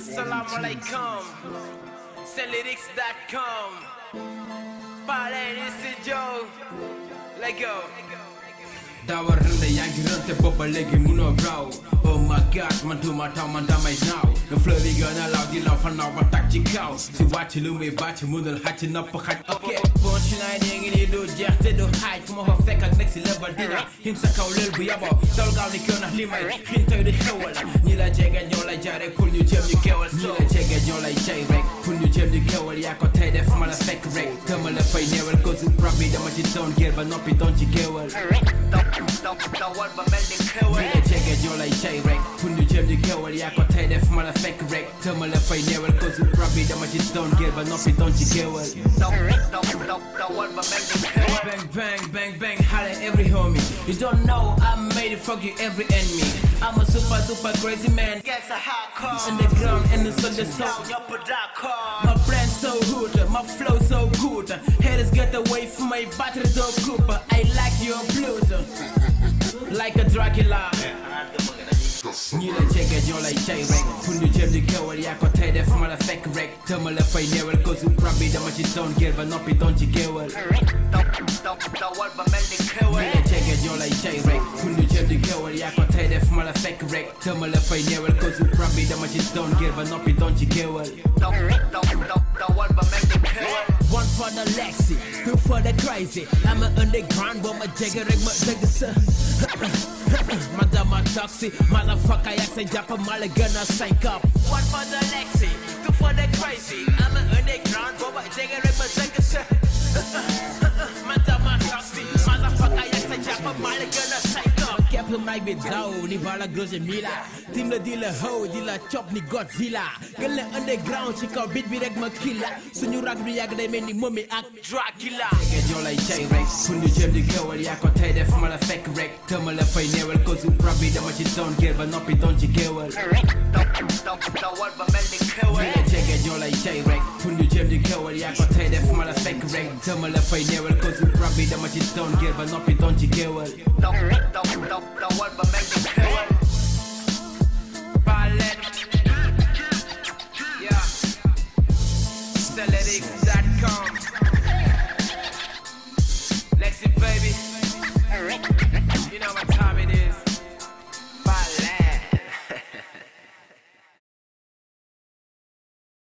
Assalamualaikum. Senlyrics.com. Parlez ici Joe. Let's go. Dawar rende yangi rente booba léegi munoo raw. Oh my god man duma taw man damay naaw. Le fleur yi gën a law di law fa naaw ba tag ci kaw. Si wàcc lu muy bàcc munul xàcc nopp xaj. Ok bon si naay dee ngi nii du jeex te du xaaj. Ku ma fa fekk ak next level dina him sa kaw leel bu yaboo. Dawal gaaw ni kër ndax li may xiin tey di xewal. Ñi la jege ñoo lay jaare pour ñu jëm ñu keewal. Ñi la jege ñoo lay jay rek pour ñu jëm ñu keewal. Yaa ko tey def ma la fekk rek. Dama la fay neewal ko su rab bi dama ci doon géer ba noppi doon ci keewal. Dawal ba mel ni xewal. Ñi la jege ñoo lay jay rek pour ñu jëm ñu keewal. Yaa ko tey def ma la fekk rek. Dama la fay neewal ko su rab bi dama ci doon géer ba noppi doon ci keewal. Dawal ba mel ni xewal. Bang bang bang bang holla every homie. You don't know I made it fuck you every enemy. I'm a super duper crazy man. Gets a hardcore. Underground and it's on the soul. Upper Dakar. My brand so good, my flow so good. Haters get away from my battery dog Cooper. I like your blood, like a Dracula. Ñi la jege ñoo lay jay rek pour ñu jëm di keewal. Yaa ko tey def ma la fekk rek. Dama la fay neewal ko su rab bi dama ci doon géer ba noppi doon ci keewal. Dawal ba mel ni xewal. Ñi la jege ñoo lay jay rek pour ñu jëm di keewal. Yaa ko tey def ma la fekk rek. Dama la fay neewal ko su rab bi dama ci doon géer ba noppi doon ci keewal. Dawal ba mel ni xewal. One for the Lexi, two for the crazy. I'm an underground, but my jagger reg my jagger. Madam toxic, motherfucker, I say Japa Malagana sync up. One for the Lexi, two for the crazy. I'm an underground, but my jagger reg my jagger. Madam toxic, motherfucker, I say Japa Malagana sync up. Captain Mike be down, ni bala grosse mila. Team the dealer ho, dealer chop ni Godzilla. Girl underground, she call beat reg ma killer. Suñu rag bi yag day melni mommy ak Dracula. Jege ñoo lay jay rek pour ñu jëm di keewal. Yaa ko tey def ma la fekk rek. Dama la fay neewal ko su rab bi dama ci doon géer ba noppi doon ci keewal. Dawal ba mel ni xewal. Ñi la jege ñoo lay jay rek pour ñu jëm di keewal. Yaa ko tey def ma la fekk rek. Dama la fay neewal ko su rab bi dama ci doon géer ba noppi doon ci keewal. Dawal ba mel ni xewal. Ballet. Yeah. Senlyrics.com. Lexi baby.